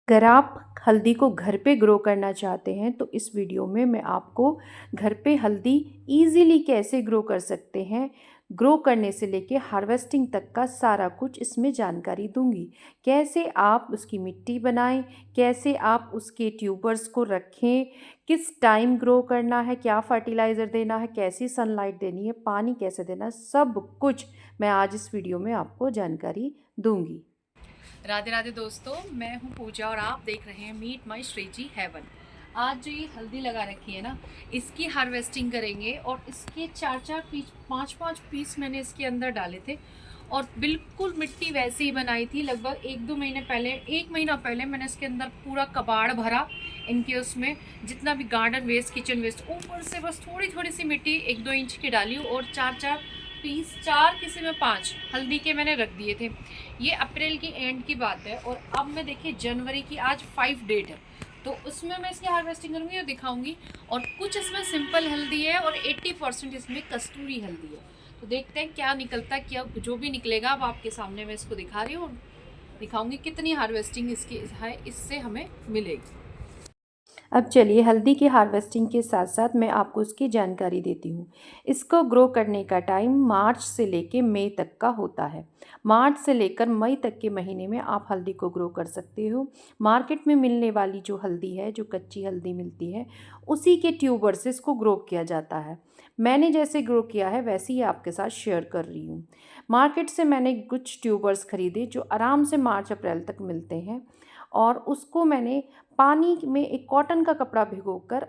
अगर आप हल्दी को घर पे ग्रो करना चाहते हैं तो इस वीडियो में मैं आपको घर पे हल्दी इजीली कैसे ग्रो कर सकते हैं, ग्रो करने से लेके हार्वेस्टिंग तक का सारा कुछ इसमें जानकारी दूंगी। कैसे आप उसकी मिट्टी बनाएं, कैसे आप उसके ट्यूबर्स को रखें, किस टाइम ग्रो करना है, क्या फर्टिलाइज़र देना है, कैसी सनलाइट देनी है, पानी कैसे देना है, सब कुछ मैं आज इस वीडियो में आपको जानकारी दूंगी। राधे राधे दोस्तों, मैं हूँ पूजा और आप देख रहे हैं मीट माई श्रीजी हेवन। आज जो ये हल्दी लगा रखी है ना, इसकी हार्वेस्टिंग करेंगे और इसके चार चार पीस, पांच पांच पीस मैंने इसके अंदर डाले थे और बिल्कुल मिट्टी वैसे ही बनाई थी। लगभग एक दो महीने पहले, एक महीना पहले मैंने इसके अंदर पूरा कबाड़ भरा इनके, उसमें जितना भी गार्डन वेस्ट, किचन वेस्ट, ऊपर से बस थोड़ी थोड़ी सी मिट्टी एक दो इंच की डाली और चार चार पीस, चार किसी में पाँच हल्दी के मैंने रख दिए थे। ये अप्रैल की एंड की बात है और अब मैं देखिए जनवरी की आज 5 डेट है, तो उसमें मैं इसकी हार्वेस्टिंग करूँगी और दिखाऊंगी। और कुछ इसमें सिंपल हल्दी है और 80% इसमें कस्तूरी हल्दी है। तो देखते हैं क्या निकलता है, क्या जो भी निकलेगा अब आपके सामने मैं इसको दिखा रही हूँ और दिखाऊंगी कितनी हार्वेस्टिंग इसकी है, इससे हमें मिलेगी। अब चलिए हल्दी की हार्वेस्टिंग के साथ साथ मैं आपको उसकी जानकारी देती हूँ। इसको ग्रो करने का टाइम मार्च से लेकर मई तक का होता है। मार्च से लेकर मई तक के महीने में आप हल्दी को ग्रो कर सकते हो। मार्केट में मिलने वाली जो हल्दी है, जो कच्ची हल्दी मिलती है, उसी के ट्यूबर से इसको ग्रो किया जाता है। मैंने जैसे ग्रो किया है वैसे ही आपके साथ शेयर कर रही हूँ। मार्केट से मैंने कुछ ट्यूबर्स खरीदे जो आराम से मार्च अप्रैल तक मिलते हैं, और उसको मैंने पानी में एक कॉटन का कपड़ा भिगोकर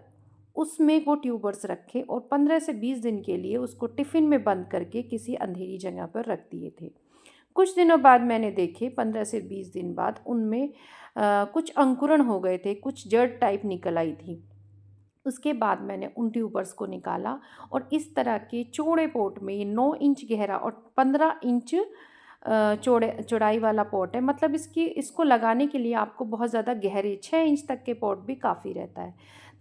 उसमें वो ट्यूबर्स रखे और 15 से 20 दिन के लिए उसको टिफ़िन में बंद करके किसी अंधेरी जगह पर रख दिए थे। कुछ दिनों बाद मैंने देखे, 15 से 20 दिन बाद उनमें कुछ अंकुरण हो गए थे, कुछ जड़ टाइप निकल आई थी। उसके बाद मैंने उन ट्यूबर्स को निकाला और इस तरह के चौड़े पॉट में, ये 9 इंच गहरा और 15 इंच चौड़ाई वाला पॉट है। मतलब इसको लगाने के लिए आपको बहुत ज़्यादा गहरे 6 इंच तक के पॉट भी काफ़ी रहता है।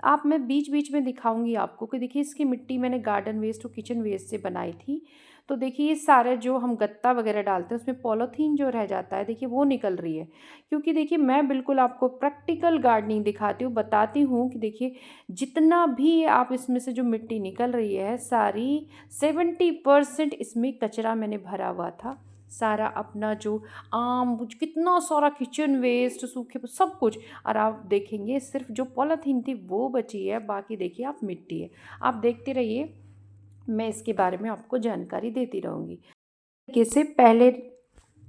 आप मैं बीच बीच में दिखाऊंगी आपको कि देखिए इसकी मिट्टी मैंने गार्डन वेस्ट और किचन वेस्ट से बनाई थी। तो देखिए ये सारे जो हम गत्ता वगैरह डालते हैं उसमें पॉलीथीन जो रह जाता है, देखिए वो निकल रही है। क्योंकि देखिए मैं बिल्कुल आपको प्रैक्टिकल गार्डनिंग दिखाती हूँ, बताती हूँ कि देखिए जितना भी आप इसमें से जो मिट्टी निकल रही है सारी, 70% इसमें कचरा मैंने भरा हुआ था। सारा अपना जो कितना सारा किचन वेस्ट, सूखे सब कुछ। और आप देखेंगे सिर्फ जो पॉलीथीन थी वो बची है, बाकी देखिए आप मिट्टी है। आप देखते रहिए, मैं इसके बारे में आपको जानकारी देती रहूँगी। तरीके से पहले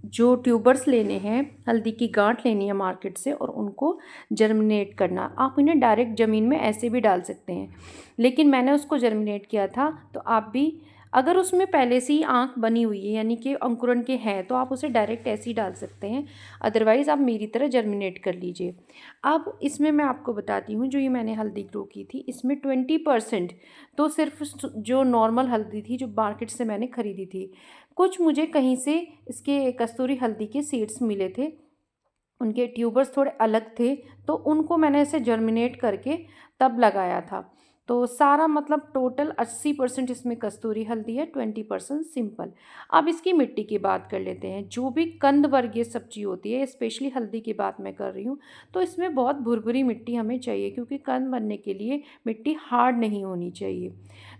जो ट्यूबर्स लेने हैं, हल्दी की गांठ लेनी है मार्केट से और उनको जर्मिनेट करना। आप इन्हें डायरेक्ट ज़मीन में ऐसे भी डाल सकते हैं, लेकिन मैंने उसको जर्मिनेट किया था। तो आप भी, अगर उसमें पहले से ही आँख बनी हुई है यानी कि अंकुरण के हैं, तो आप उसे डायरेक्ट ऐसे ही डाल सकते हैं। अदरवाइज़ आप मेरी तरह जर्मिनेट कर लीजिए। अब इसमें मैं आपको बताती हूँ, जो ये मैंने हल्दी ग्रो की थी इसमें 20% तो सिर्फ जो नॉर्मल हल्दी थी जो मार्केट से मैंने ख़रीदी थी। कुछ मुझे कहीं से इसके कस्तूरी हल्दी के सीड्स मिले थे, उनके ट्यूबर्स थोड़े अलग थे, तो उनको मैंने ऐसे जर्मिनेट करके तब लगाया था। तो सारा मतलब टोटल 80% इसमें कस्तूरी हल्दी है, 20% सिंपल। अब इसकी मिट्टी की बात कर लेते हैं। जो भी कंद वर्गीय सब्जी होती है, स्पेशली हल्दी की बात मैं कर रही हूँ, तो इसमें बहुत भुरभुरी मिट्टी हमें चाहिए, क्योंकि कंद बनने के लिए मिट्टी हार्ड नहीं होनी चाहिए।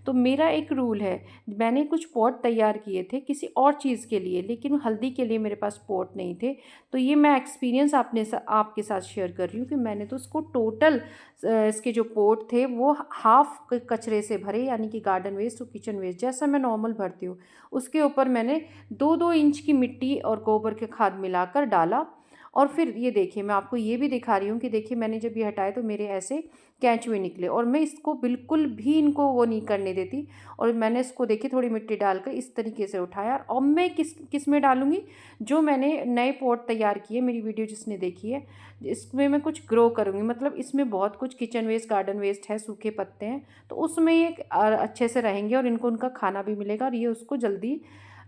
तो मेरा एक रूल है, मैंने कुछ पॉट तैयार किए थे किसी और चीज़ के लिए, लेकिन हल्दी के लिए मेरे पास पॉट नहीं थे। तो ये मैं एक्सपीरियंस आपके साथ शेयर कर रही हूँ कि मैंने तो उसको टोटल इसके जो पोट थे वो हाफ कचरे से भरे, यानी कि गार्डन वेस्ट और किचन वेस्ट जैसा मैं नॉर्मल भरती हूँ, उसके ऊपर मैंने 2-2 इंच की मिट्टी और गोबर के खाद मिलाकर डाला। और फिर ये देखिए, मैं आपको ये भी दिखा रही हूँ कि देखिए मैंने जब ये हटाए तो मेरे ऐसे कैंचुए निकले, और मैं इसको बिल्कुल भी इनको वो नहीं करने देती। और मैंने इसको देखिए थोड़ी मिट्टी डालकर इस तरीके से उठाया। और मैं किस में डालूँगी, जो मैंने नए पॉट तैयार किए, मेरी वीडियो जिसने देखी है, इसमें मैं कुछ ग्रो करूँगी। मतलब इसमें बहुत कुछ किचन वेस्ट, गार्डन वेस्ट है, सूखे पत्ते हैं, तो उसमें ये अच्छे से रहेंगे और इनको उनका खाना भी मिलेगा और ये उसको जल्दी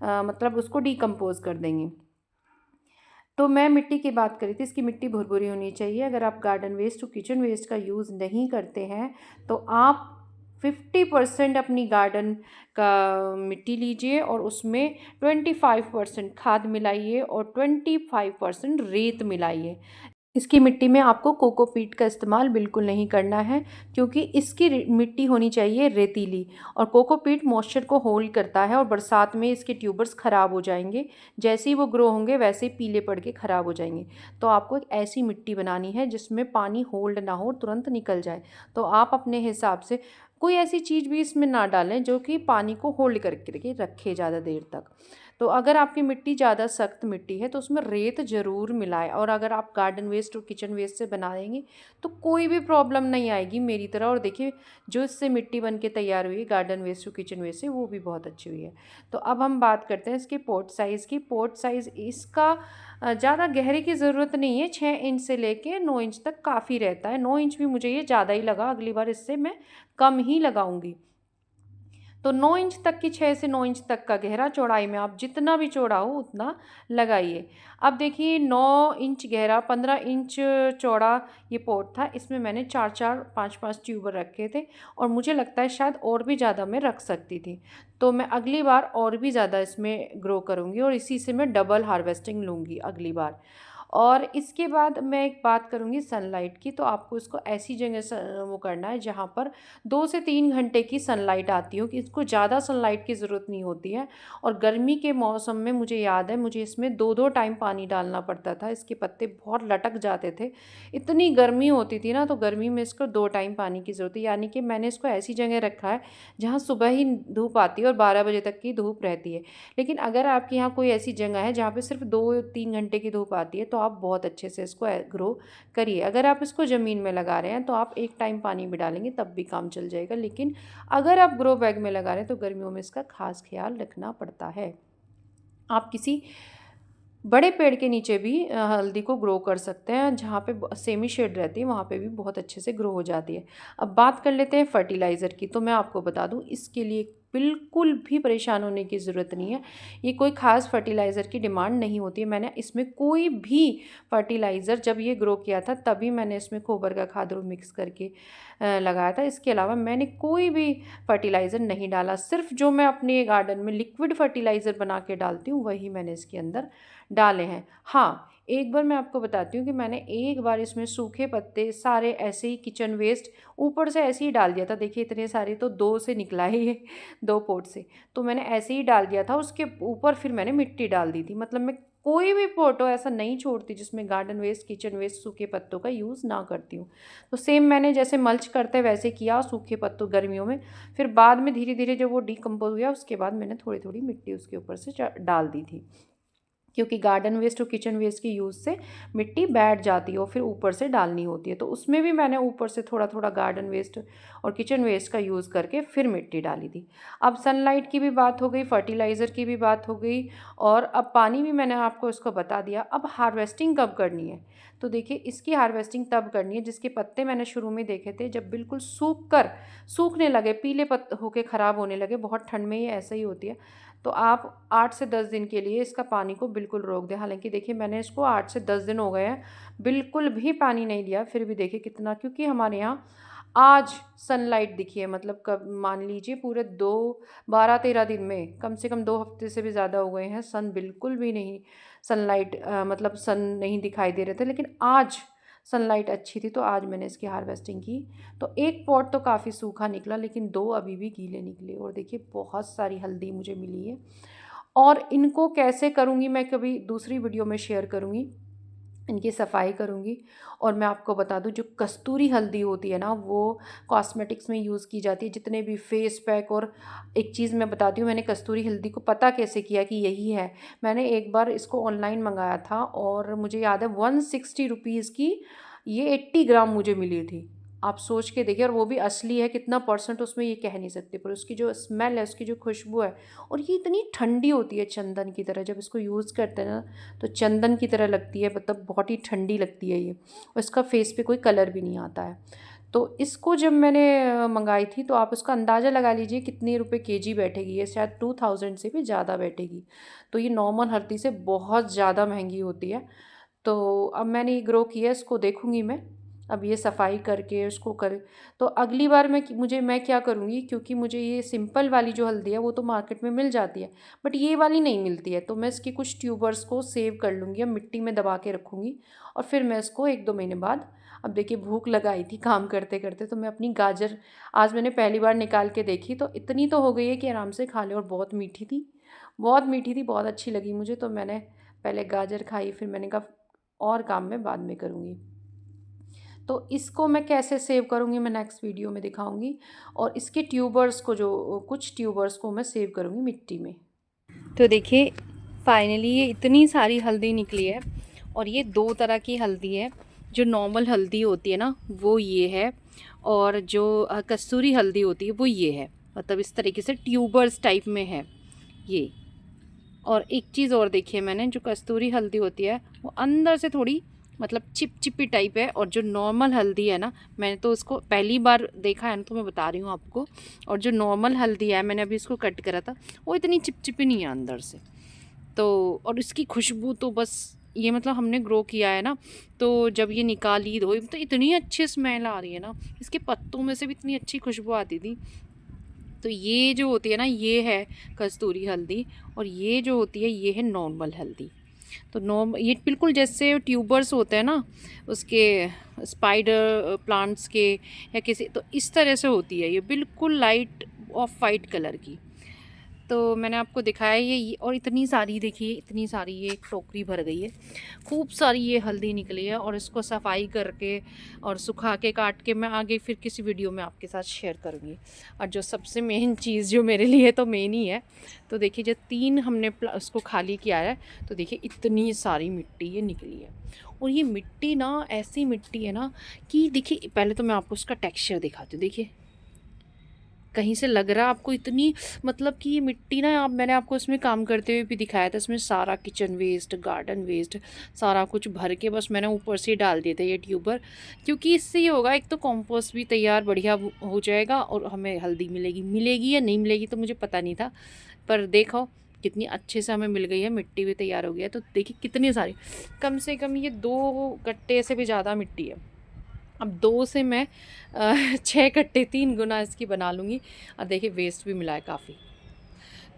मतलब उसको डिकम्पोज कर देंगे। तो मैं मिट्टी की बात करी थी, इसकी मिट्टी भुरभुरी होनी चाहिए। अगर आप गार्डन वेस्ट और किचन वेस्ट का यूज़ नहीं करते हैं तो आप 50% अपनी गार्डन का मिट्टी लीजिए और उसमें 25% खाद मिलाइए और 25% रेत मिलाइए। इसकी मिट्टी में आपको कोकोपीट का इस्तेमाल बिल्कुल नहीं करना है, क्योंकि इसकी मिट्टी होनी चाहिए रेतीली। और कोकोपीट मॉइस्चर को होल्ड करता है और बरसात में इसके ट्यूबर्स ख़राब हो जाएंगे। जैसे ही वो ग्रो होंगे वैसे ही पीले पड़ के ख़राब हो जाएंगे। तो आपको एक ऐसी मिट्टी बनानी है जिसमें पानी होल्ड ना हो, तुरंत निकल जाए। तो आप अपने हिसाब से कोई ऐसी चीज़ भी इसमें ना डालें जो कि पानी को होल्ड करके रखे ज़्यादा देर तक। तो अगर आपकी मिट्टी ज़्यादा सख्त मिट्टी है तो उसमें रेत ज़रूर मिलाएं। और अगर आप गार्डन वेस्ट और किचन वेस्ट से बनाएंगे तो कोई भी प्रॉब्लम नहीं आएगी मेरी तरह। और देखिए, जो इससे मिट्टी बन के तैयार हुई है गार्डन वेस्ट और किचन वेस्ट से, वो भी बहुत अच्छी हुई है। तो अब हम बात करते हैं इसके पॉट साइज़ की। पॉट साइज़ इसका ज़्यादा गहरे की ज़रूरत नहीं है, 6 इंच से लेके 9 इंच तक काफ़ी रहता है। 9 इंच भी मुझे ये ज़्यादा ही लगा, अगली बार इससे मैं कम ही लगाऊंगी। तो 9 इंच तक की, 6 से 9 इंच तक का गहरा, चौड़ाई में आप जितना भी चौड़ा हो उतना लगाइए। अब देखिए, 9 इंच गहरा, 15 इंच चौड़ा ये पॉट था। इसमें मैंने 4-4, 5-5 ट्यूबर रखे थे और मुझे लगता है शायद और भी ज़्यादा मैं रख सकती थी। तो मैं अगली बार और भी ज़्यादा इसमें ग्रो करूँगी और इसी से मैं डबल हार्वेस्टिंग लूँगी अगली बार। और इसके बाद मैं एक बात करूँगी सनलाइट की। तो आपको इसको ऐसी जगह वो करना है जहाँ पर 2 से 3 घंटे की सनलाइट आती हो, कि इसको ज़्यादा सनलाइट की ज़रूरत नहीं होती है। और गर्मी के मौसम में मुझे याद है, मुझे इसमें 2-2 टाइम पानी डालना पड़ता था। इसके पत्ते बहुत लटक जाते थे, इतनी गर्मी होती थी ना। तो गर्मी में इसको 2 टाइम पानी की ज़रूरत है। यानी कि मैंने इसको ऐसी जगह रखा है जहाँ सुबह ही धूप आती है और 12 बजे तक की धूप रहती है। लेकिन अगर आपके यहाँ कोई ऐसी जगह है जहाँ पे सिर्फ 2-3 घंटे की धूप आती है, तो आप बहुत अच्छे से इसको ग्रो करिए। अगर आप इसको ज़मीन में लगा रहे हैं तो आप 1 टाइम पानी भी डालेंगे तब भी काम चल जाएगा। लेकिन अगर आप ग्रो बैग में लगा रहे हैं तो गर्मियों में इसका खास ख्याल रखना पड़ता है। आप किसी बड़े पेड़ के नीचे भी हल्दी को ग्रो कर सकते हैं, जहाँ पे सेमी शेड रहती है वहाँ पे भी बहुत अच्छे से ग्रो हो जाती है। अब बात कर लेते हैं फर्टिलाइज़र की। तो मैं आपको बता दूँ, इसके लिए बिल्कुल भी परेशान होने की ज़रूरत नहीं है। ये कोई ख़ास फर्टिलाइज़र की डिमांड नहीं होती है। मैंने इसमें कोई भी फर्टिलाइज़र, जब ये ग्रो किया था तभी मैंने इसमें गोबर का खाद और मिक्स करके लगाया था। इसके अलावा मैंने कोई भी फर्टिलाइज़र नहीं डाला। सिर्फ जो मैं अपने गार्डन में लिक्विड फर्टिलाइज़र बना के डालती हूँ वही मैंने इसके अंदर डाले हैं। हाँ, एक बार मैं आपको बताती हूँ कि मैंने एक बार इसमें सूखे पत्ते सारे ऐसे ही, किचन वेस्ट ऊपर से ऐसे ही डाल दिया था। देखिए इतने सारे तो 2 से निकला है ये, 2 पॉट से। तो मैंने ऐसे ही डाल दिया था, उसके ऊपर फिर मैंने मिट्टी डाल दी थी। मतलब मैं कोई भी पॉट हो ऐसा नहीं छोड़ती जिसमें गार्डन वेस्ट, किचन वेस्ट, सूखे पत्तों का यूज़ ना करती हूँ। तो सेम मैंने जैसे मल्च करते हैं वैसे किया सूखे पत्तों गर्मियों में। फिर बाद में धीरे धीरे जब वो डिकम्पोज हुआ उसके बाद मैंने थोड़ी थोड़ी मिट्टी उसके ऊपर से डाल दी थी, क्योंकि गार्डन वेस्ट और किचन वेस्ट के यूज़ से मिट्टी बैठ जाती है और फिर ऊपर से डालनी होती है। तो उसमें भी मैंने ऊपर से थोड़ा थोड़ा गार्डन वेस्ट और किचन वेस्ट का यूज़ करके फिर मिट्टी डाली थी। अब सनलाइट की भी बात हो गई, फर्टिलाइज़र की भी बात हो गई, और अब पानी भी मैंने आपको इसको बता दिया। अब हार्वेस्टिंग कब करनी है? तो देखिए, इसकी हार्वेस्टिंग तब करनी है जिसके पत्ते मैंने शुरू में देखे थे जब बिल्कुल सूखने लगे, पीले पत्ते होके ख़राब होने लगे। बहुत ठंड में ये ऐसा ही होती है। तो आप 8 से 10 दिन के लिए इसका पानी को बिल्कुल रोक दें। हालांकि देखिए, मैंने इसको 8 से 10 दिन हो गए हैं बिल्कुल भी पानी नहीं दिया, फिर भी देखिए कितना, क्योंकि हमारे यहाँ आज सनलाइट दिखी है। मतलब कब, मान लीजिए पूरे 12-13 दिन में कम से कम 2 हफ्ते से भी ज़्यादा हो गए हैं, सन बिल्कुल भी नहीं, सनलाइट मतलब सन नहीं दिखाई दे रहे थे। लेकिन आज सनलाइट अच्छी थी तो आज मैंने इसकी हार्वेस्टिंग की। तो एक पॉट तो काफ़ी सूखा निकला, लेकिन 2 अभी भी गीले निकले। और देखिए, बहुत सारी हल्दी मुझे मिली है। और इनको कैसे करूँगी मैं कभी दूसरी वीडियो में शेयर करूँगी, इनकी सफाई करूँगी। और मैं आपको बता दूँ, जो कस्तूरी हल्दी होती है ना, वो कॉस्मेटिक्स में यूज़ की जाती है, जितने भी फेस पैक। और एक चीज़ मैं बताती हूँ, मैंने कस्तूरी हल्दी को पता कैसे किया कि यही है। मैंने एक बार इसको ऑनलाइन मंगाया था और मुझे याद है 160 रुपीज़ की ये 80 ग्राम मुझे मिली थी। आप सोच के देखिए, और वो भी असली है। कितना परसेंट उसमें ये कह नहीं सकते, पर उसकी जो स्मेल है, उसकी जो खुशबू है, और ये इतनी ठंडी होती है चंदन की तरह। जब इसको यूज़ करते हैं ना तो चंदन की तरह लगती है, मतलब बहुत ही ठंडी लगती है ये। और इसका फेस पे कोई कलर भी नहीं आता है। तो इसको जब मैंने मंगाई थी, तो आप उसका अंदाज़ा लगा लीजिए कितने रुपए केजी बैठेगी। ये शायद 2000 से भी ज़्यादा बैठेगी। तो ये नॉर्मल हल्दी से बहुत ज़्यादा महंगी होती है। तो अब मैंने ये ग्रो किया, इसको देखूँगी मैं अब ये सफाई करके उसको कर, तो अगली बार मैं क्या करूँगी, क्योंकि मुझे ये सिंपल वाली जो हल्दी है वो तो मार्केट में मिल जाती है, बट ये वाली नहीं मिलती है, तो मैं इसकी कुछ ट्यूबर्स को सेव कर लूँगी, अब मिट्टी में दबा के रखूँगी और फिर मैं इसको 1-2 महीने बाद, अब देखिए भूख लगाई थी काम करते करते, तो मैं अपनी गाजर आज मैंने पहली बार निकाल के देखी, तो इतनी तो हो गई है कि आराम से खा ले, और बहुत मीठी थी, बहुत मीठी थी, बहुत अच्छी लगी मुझे, तो मैंने पहले गाजर खाई, फिर मैंने कहा और काम मैं बाद में करूँगी। तो इसको मैं कैसे सेव करूँगी मैं नेक्स्ट वीडियो में दिखाऊँगी, और इसके ट्यूबर्स को, जो कुछ ट्यूबर्स को मैं सेव करूँगी मिट्टी में। तो देखिए फाइनली ये इतनी सारी हल्दी निकली है, और ये 2 तरह की हल्दी है। जो नॉर्मल हल्दी होती है ना वो ये है, और जो कसूरी हल्दी होती है वो ये है, मतलब इस तरीके से ट्यूबर्स टाइप में है ये। और एक चीज़ और देखी है मैंने, जो कस्तूरी हल्दी होती है वो अंदर से थोड़ी मतलब चिपचिपी टाइप है, और जो नॉर्मल हल्दी है ना, मैंने तो उसको पहली बार देखा है ना, तो मैं बता रही हूँ आपको, और जो नॉर्मल हल्दी है मैंने अभी इसको कट करा था, वो इतनी चिपचिपी नहीं है अंदर से। तो और इसकी खुशबू तो बस, ये मतलब हमने ग्रो किया है ना, तो जब ये निकाली धोई तो इतनी अच्छी स्मेल आ रही है ना, इसके पत्तों में से भी इतनी अच्छी खुशबू आती थी। तो ये जो होती है ना, ये है कस्तूरी हल्दी, और ये जो होती है ये है नॉर्मल हल्दी। तो ये बिल्कुल जैसे ट्यूबर्स होते हैं ना उसके, स्पाइडर प्लांट्स के या किसी, तो इस तरह से होती है ये, बिल्कुल लाइट ऑफ वाइट कलर की। तो मैंने आपको दिखाया ये, और इतनी सारी देखिए, इतनी सारी ये एक टोकरी भर गई है, खूब सारी ये हल्दी निकली है, और इसको सफाई करके और सुखा के काट के मैं आगे फिर किसी वीडियो में आपके साथ शेयर करूँगी। और जो सबसे मेन चीज़ जो मेरे लिए तो मेन ही है, तो देखिए जो 3 हमने उसको खाली किया है, तो देखिए इतनी सारी मिट्टी ये निकली है। और ये मिट्टी ना ऐसी मिट्टी है ना कि देखिए, पहले तो मैं आपको उसका टेक्स्चर दिखाती हूँ। देखिए कहीं से लग रहा है आपको इतनी, मतलब कि ये मिट्टी ना, आप मैंने आपको इसमें काम करते हुए भी दिखाया था, इसमें सारा किचन वेस्ट, गार्डन वेस्ट, सारा कुछ भर के बस मैंने ऊपर से डाल दिए थे ये ट्यूबर, क्योंकि इससे ये होगा, एक तो कंपोस्ट भी तैयार बढ़िया हो जाएगा, और हमें हल्दी मिलेगी या नहीं मिलेगी तो मुझे पता नहीं था, पर देखो कितनी अच्छे से हमें मिल गई है, मिट्टी भी तैयार हो गई है। तो देखिए कितनी सारी, कम से कम ये 2 कट्टे से भी ज़्यादा मिट्टी है। अब 2 से मैं 6 कट्टे 3 गुना इसकी बना लूँगी। और देखिए वेस्ट भी मिला है काफ़ी।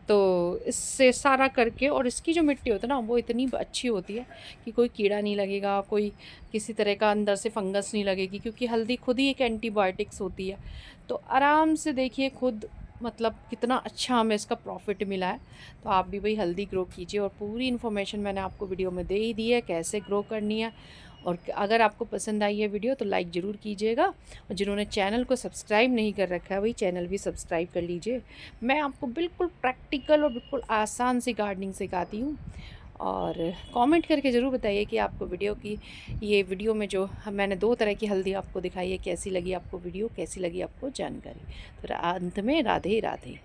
तो इससे सारा करके, और इसकी जो मिट्टी होती है ना वो इतनी अच्छी होती है कि कोई कीड़ा नहीं लगेगा, कोई किसी तरह का अंदर से फंगस नहीं लगेगी, क्योंकि हल्दी खुद ही एक एंटीबायोटिक्स होती है। तो आराम से देखिए खुद, मतलब कितना अच्छा हमें इसका प्रॉफिट मिला है। तो आप भी भाई हल्दी ग्रो कीजिए, और पूरी इन्फॉर्मेशन मैंने आपको वीडियो में दे ही दी है कैसे ग्रो करनी है। और अगर आपको पसंद आई है वीडियो तो लाइक ज़रूर कीजिएगा, और जिन्होंने चैनल को सब्सक्राइब नहीं कर रखा है वही चैनल भी सब्सक्राइब कर लीजिए। मैं आपको बिल्कुल प्रैक्टिकल और बिल्कुल आसान सी गार्डनिंग सिखाती हूँ। और कमेंट करके ज़रूर बताइए कि आपको ये वीडियो में जो मैंने 2 तरह की हल्दी आपको दिखाई है, कैसी लगी आपको वीडियो, कैसी लगी आपको जानकारी। तो अंत में राधे राधे।